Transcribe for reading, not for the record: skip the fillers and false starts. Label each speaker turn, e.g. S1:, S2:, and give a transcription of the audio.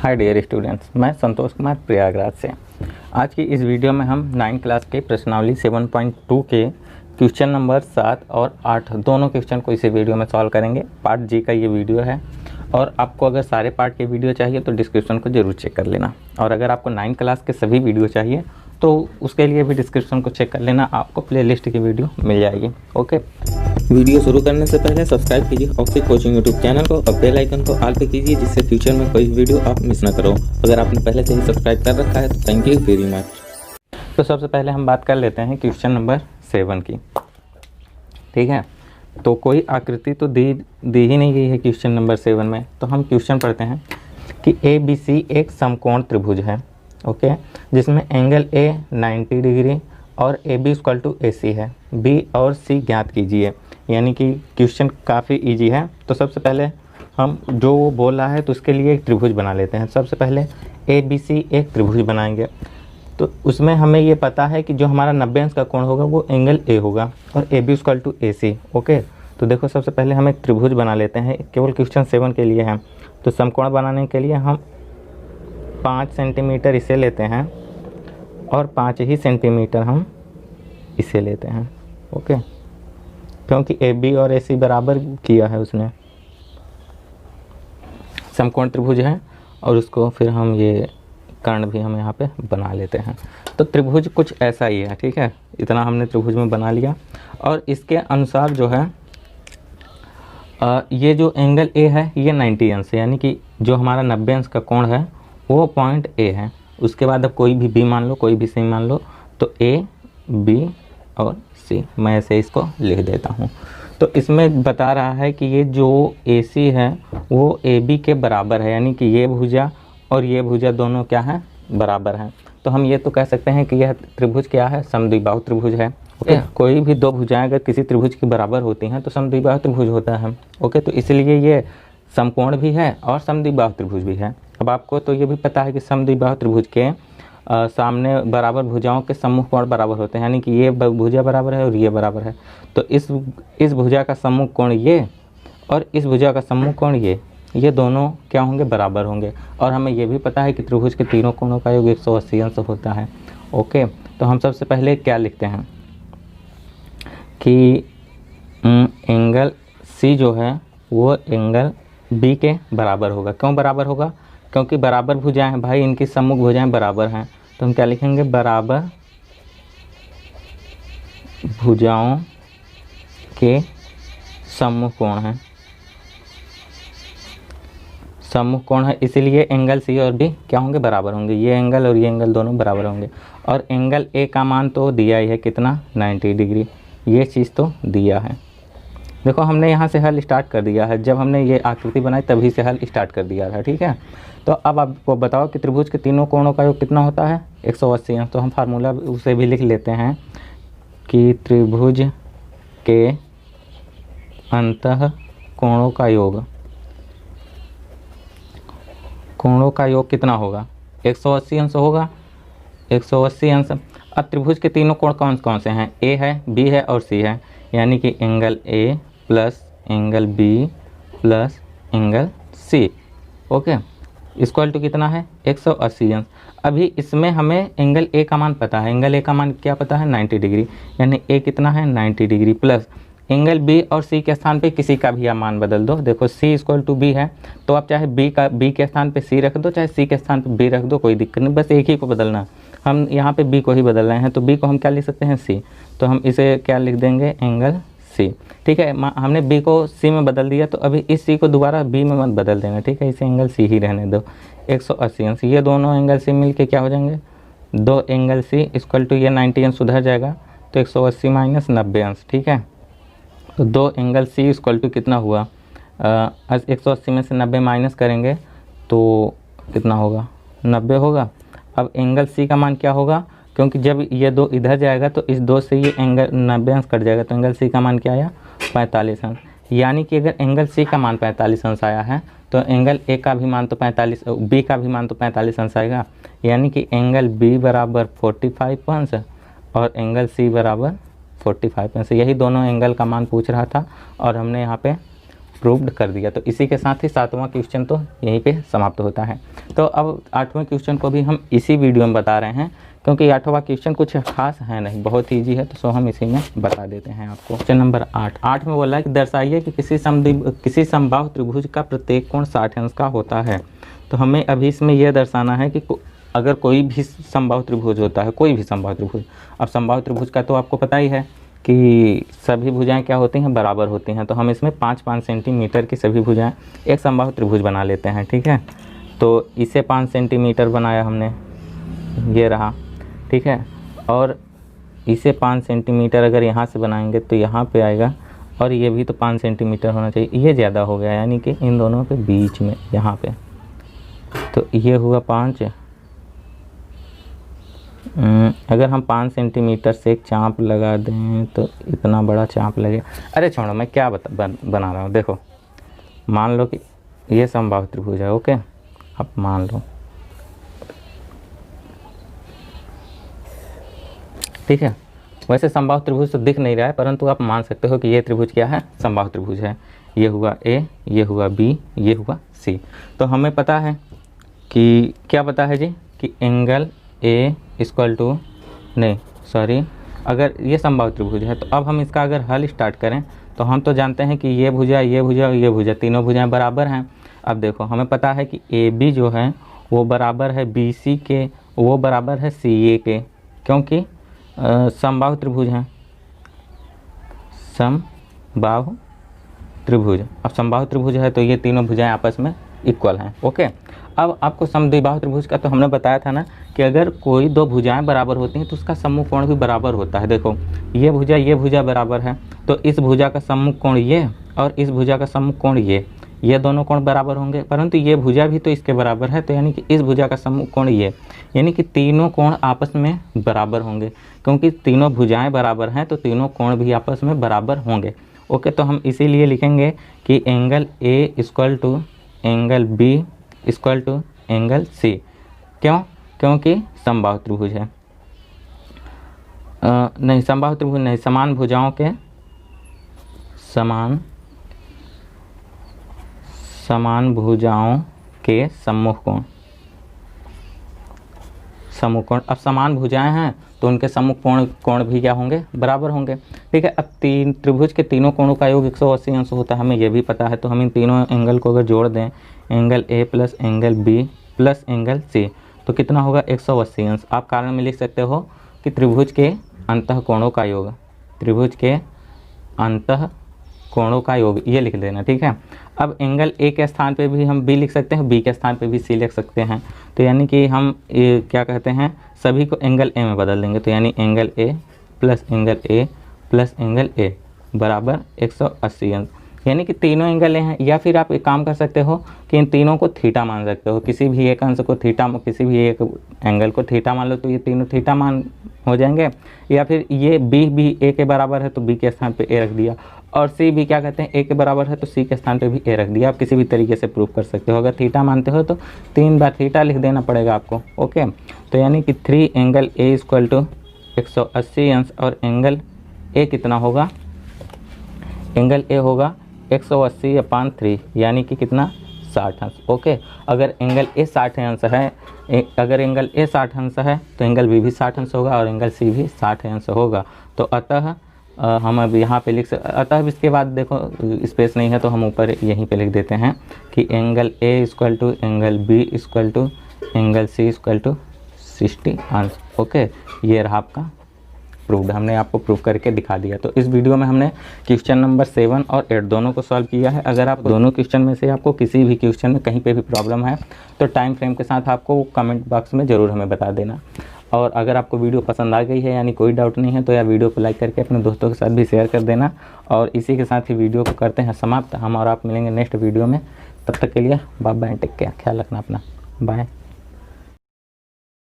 S1: Hi dear students, मैं संतोष कुमार प्रयागराज से। आज की इस वीडियो में हम 9th क्लास के प्रश्नावली 7.2 के क्वेश्चन नंबर 7 और 8 दोनों क्वेश्चन को इसी वीडियो में सॉल्व करेंगे। पार्ट जी का ये वीडियो है और आपको अगर सारे पार्ट के वीडियो चाहिए तो डिस्क्रिप्शन को जरूर चेक कर लेना, और अगर आपको 9th क्लास के सभी वीडियो चाहिए तो उसके लिए भी डिस्क्रिप्शन को चेक कर लेना, आपको प्लेलिस्ट की वीडियो मिल जाएगी। ओके, वीडियो शुरू करने से पहले सब्सक्राइब कीजिए ऑक्सी कोचिंग यूट्यूब चैनल को और बेल आइकन को ऑल पे कीजिए, जिससे फ्यूचर में कोई वीडियो आप मिस ना करो। अगर आपने पहले से ही सब्सक्राइब कर रखा है तो थैंक यू वेरी मच। तो सबसे पहले हम बात कर लेते हैं क्वेश्चन नंबर 7 की। ठीक है, तो कोई आकृति तो दी ही नहीं गई है क्वेश्चन नंबर 7 में, तो हम क्वेश्चन पढ़ते हैं कि ABC एक समकोण त्रिभुज है। ओके, जिसमें एंगल A 90 डिग्री और AB = AC है। B और C ज्ञात कीजिए। यानी कि क्वेश्चन काफ़ी इजी है। तो सबसे पहले हम जो वो बोल रहा है तो उसके लिए एक त्रिभुज बना लेते हैं। सबसे पहले ABC एक त्रिभुज बनाएंगे, तो उसमें हमें ये पता है कि जो हमारा 90 अंश का कोण होगा वो एंगल A होगा और AB = AC। ओके, तो देखो सबसे पहले हम एक त्रिभुज बना लेते हैं, केवल क्वेश्चन 7 के लिए है। तो समकोण बनाने के लिए हम 5 सेंटीमीटर इसे लेते हैं और 5 ही सेंटीमीटर हम इसे लेते हैं। ओके, क्योंकि AB और AC बराबर किया है उसने, समकोण त्रिभुज है, और उसको फिर हम ये कर्ण भी हम यहाँ पे बना लेते हैं। तो त्रिभुज कुछ ऐसा ही है। ठीक है, इतना हमने त्रिभुज में बना लिया और इसके अनुसार जो है ये जो एंगल A है ये 90 अंश है, यानी कि जो हमारा 90 अंश का कोण है वो पॉइंट A है। उसके बाद अब कोई भी B मान लो, कोई भी C मान लो, तो A, B और C, मैं ऐसे इसको लिख देता हूँ। तो इसमें बता रहा है कि ये जो AC है वो AB के बराबर है, यानी कि ये भुजा और ये भुजा दोनों क्या है, बराबर हैं। तो हम ये तो कह सकते हैं कि यह त्रिभुज क्या है, समद्विबाहु त्रिभुज है। ओके, कोई भी दो भुजाएं अगर किसी त्रिभुज के बराबर होती हैं तो समद्विबाहु त्रिभुज होता है। ओके, तो इसलिए ये समकोण भी है और समद्विबाहु त्रिभुज भी है। अब आपको तो ये भी पता है कि समद्विबाहु त्रिभुज के सामने बराबर भुजाओं के समूह कोण बराबर होते हैं, यानी कि ये भुजा बराबर है और ये बराबर है। तो इस भुजा का समूह कोण ये और इस भुजा का समूह कोण ये दोनों क्या होंगे, बराबर होंगे। और हमें ये भी पता है कि त्रिभुज के तीनों कोणों का योग 180 अंश होता है। ओके, तो हम सबसे पहले क्या लिखते हैं कि एंगल C जो है वो एंगल B के बराबर होगा। क्यों बराबर होगा? क्योंकि बराबर भुजाएं हैं भाई, इनकी सम्मुख भुजाएं बराबर हैं। तो हम क्या लिखेंगे, बराबर भुजाओं के सम्मुख कोण हैं, सम्मुख कोण है, इसीलिए एंगल C और B क्या होंगे, बराबर होंगे। ये एंगल और ये एंगल दोनों बराबर होंगे। और एंगल A का मान तो दिया ही है, कितना, 90 डिग्री। ये चीज़ तो दिया है। देखो हमने यहाँ से हल स्टार्ट कर दिया है, जब हमने ये आकृति बनाई तभी से हल स्टार्ट कर दिया था। ठीक है, तो अब आपको बताओ कि त्रिभुज के तीनों कोणों का योग कितना होता है, 180 अंश। तो हम फार्मूला उसे भी लिख लेते हैं कि त्रिभुज के अंतः कोणों का योग कितना होगा, 180 अंश होगा, 180 अंश। अब त्रिभुज के तीनों कोण कौन कौन से हैं, A है, B है और C है, यानी कि angle A plus angle B plus angle C। Okay, equal to कितना है, 180 अंश। अभी इसमें हमें एंगल A का मान पता है, एंगल A का मान क्या पता है, 90 डिग्री, यानी A कितना है, 90 डिग्री, प्लस एंगल B और C के स्थान पे किसी का भी आप मान बदल दो। देखो C = B है, तो आप चाहे B के स्थान पे C रख दो, चाहे C के स्थान पे B रख दो, कोई दिक्कत नहीं, बस एक ही को बदलना। हम यहाँ पे B को ही बदल रहे हैं, तो B को हम क्या लिख सकते हैं, C। तो हम इसे क्या लिख देंगे, एंगल C। ठीक है, हमने B को C में बदल दिया, तो अभी इस C को दोबारा B में मत बदल देना। ठीक है, इसे एंगल C ही रहने दो, 180 अंश। ये दोनों एंगल C मिल के क्या हो जाएंगे, 2 एंगल C = ये 90 अंश सुधर जाएगा, तो 180 - 90 अंश। ठीक है, तो 2 एंगल C = कितना हुआ, 180 में से 90 माइनस करेंगे तो कितना होगा, 90 होगा। अब एंगल C का मान क्या होगा, क्योंकि जब ये 2 इधर जाएगा तो इस 2 से ये एंगल 90 अंश कट जाएगा, तो एंगल C का मान क्या आया, 45 अंश। यानी कि अगर एंगल C का मान 45 अंश आया है तो एंगल A का भी मान तो 45, B का भी मान तो 45 अंश आएगा, यानी कि एंगल B बराबर 45 अंश और एंगल C बराबर 45 अंश। यही दोनों एंगल का मान पूछ रहा था और हमने यहाँ पे प्रूव्ड कर दिया। तो इसी के साथ ही 7वां क्वेश्चन तो यहीं पे समाप्त होता है। तो अब 8वें क्वेश्चन को भी हम इसी वीडियो में बता रहे हैं, क्योंकि 8वां क्वेश्चन कुछ खास है नहीं, बहुत ईजी है, तो सो हम इसी में बता देते हैं आपको। क्वेश्चन नंबर 8 में बोला है कि दर्शाइए कि किसी समबाहु त्रिभुज का प्रत्येक कोण 60 अंश का होता है। तो हमें अभी इसमें यह दर्शाना है कि अगर कोई भी समबाहु त्रिभुज होता है, कोई भी समबाहु त्रिभुज, अब समबाहु त्रिभुज का तो आपको पता ही है कि सभी भुजाएं क्या होती हैं, बराबर होती हैं। तो हम इसमें 5-5 सेंटीमीटर की सभी भुजाएं एक समबाहु त्रिभुज बना लेते हैं, ठीक है। तो इसे 5 सेंटीमीटर बनाया हमने, ये रहा, ठीक है। और इसे 5 सेंटीमीटर अगर यहाँ से बनाएंगे तो यहाँ पे आएगा, और ये भी तो 5 सेंटीमीटर होना चाहिए, ये ज़्यादा हो गया, यानी कि इन दोनों के बीच में यहाँ पे, तो ये हुआ 5। अगर हम 5 सेंटीमीटर से एक चाँप लगा दें तो इतना बड़ा चाँप लगे। अरे छोड़ो, मैं क्या बना रहा हूँ, देखो मान लो कि ये समबाहु त्रिभुज है, ओके। अब मान लो, ठीक है। वैसे समबाहु त्रिभुज तो दिख नहीं रहा है, परंतु आप मान सकते हो कि ये त्रिभुज क्या है, समबाहु त्रिभुज है। ये हुआ ए, ये हुआ बी, ये हुआ सी। तो हमें पता है कि क्या पता है जी, कि एंगल ए इक्वल टू, नहीं सॉरी, अगर ये समबाहु त्रिभुज है तो अब हम इसका अगर हल स्टार्ट करें तो हम तो जानते हैं कि ये भुजा, ये भुजा, ये भुजा, तीनों भुजाएं बराबर हैं। अब देखो हमें पता है कि ए बी जो है वो बराबर है बी सी के, वो बराबर है सी ए के, क्योंकि समबाहु त्रिभुज हैं, समबाहु त्रिभुज। अब समबाहु त्रिभुज है तो ये तीनों भुजाएं आपस में इक्वल हैं, ओके। अब आपको समद्विबाहु त्रिभुज का तो हमने बताया था ना कि अगर कोई दो भुजाएं बराबर होती हैं तो उसका सम्मुख कोण भी बराबर होता है। देखो ये भुजा बराबर है, तो इस भुजा का सम्मुख कोण ये और इस भुजा का सम्मुख कोण ये दोनों कोण बराबर होंगे, परंतु ये भुजा भी तो इसके बराबर है, तो यानी कि इस भुजा का सम्मुख कोण ये, यानी कि तीनों कोण आपस में बराबर होंगे। क्योंकि तीनों भुजाएं बराबर हैं तो तीनों कोण भी आपस में बराबर होंगे, ओके। तो हम इसीलिए लिखेंगे कि angle A equal to angle B equal to angle C. क्यों? क्योंकि समबाहु त्रिभुज है, नहीं समबाहु त्रिभुज नहीं, समान भुजाओं के समान भुजाओं के सम्मुख कोण, अब समान भुजाएं हैं तो उनके सम्मुख कोण भी क्या होंगे, बराबर होंगे, ठीक है। अब त्रिभुज के तीनों कोणों का योग 180 अंश होता है, हमें यह भी पता है। तो हम इन तीनों एंगल को अगर जोड़ दें, angle A plus angle B plus angle C, तो कितना होगा 180 अंश। आप कारण में लिख सकते हो कि त्रिभुज के अंतः कोणों का योग, त्रिभुज के अंतः कोणों का योग, ये लिख देना, ठीक है। अब एंगल ए के स्थान पे भी हम बी लिख सकते हैं, बी के स्थान पे भी सी लिख सकते हैं। तो यानी कि हम क्या कहते हैं, सभी को एंगल ए में बदल देंगे। तो यानी angle A plus angle A बराबर 180 अंश, यानी कि तीनों एंगल ए हैं। या फिर आप एक काम कर सकते हो कि इन तीनों को थीटा मान सकते हो, किसी भी एक अंश को थीटा, किसी भी एक एंगल को थीटा मान लो तो ये तीनों थीटा मान हो जाएंगे। या फिर ये बी भी ए के बराबर है तो बी के स्थान पे ए रख दिया, और सी भी क्या कहते हैं ए के बराबर है तो सी के स्थान पे भी ए रख दिया। आप किसी भी तरीके से प्रूव कर सकते हो। अगर थीटा मानते हो तो 3 बार थीटा लिख देना पड़ेगा आपको, ओके। तो यानी कि 3 एंगल ए इक्वल टू 180 अंश, और एंगल ए कितना होगा, एंगल ए होगा 180/3, यानी कि कितना 60 अंश, ओके। अगर एंगल ए 60 अंश है, अगर एंगल ए 60 अंश है तो एंगल बी भी 60 अंश होगा और एंगल सी भी 60 अंश होगा। तो अतः हम अब यहाँ पे लिख सकते, अतः इसके बाद देखो स्पेस नहीं है तो हम ऊपर यहीं पे लिख देते हैं कि angle A equal to angle B equal to angle C equal to 60 अंश, ओके। ये रहा आपका प्रूव्ड, हमने आपको प्रूव करके दिखा दिया। तो इस वीडियो में हमने क्वेश्चन नंबर 7 और 8 दोनों को सॉल्व किया है। अगर आप दोनों क्वेश्चन में से आपको किसी भी क्वेश्चन में कहीं पे भी प्रॉब्लम है तो टाइम फ्रेम के साथ आपको कमेंट बॉक्स में ज़रूर हमें बता देना। और अगर आपको वीडियो पसंद आ गई है, यानी कोई डाउट नहीं है, तो यार वीडियो को लाइक करके अपने दोस्तों के साथ भी शेयर कर देना। और इसी के साथ ही वीडियो को करते हैं समाप्त। हम और आप मिलेंगे नेक्स्ट वीडियो में, तब तक के लिए बाय बाय, टेक केयर, ख्याल रखना अपना, बाय।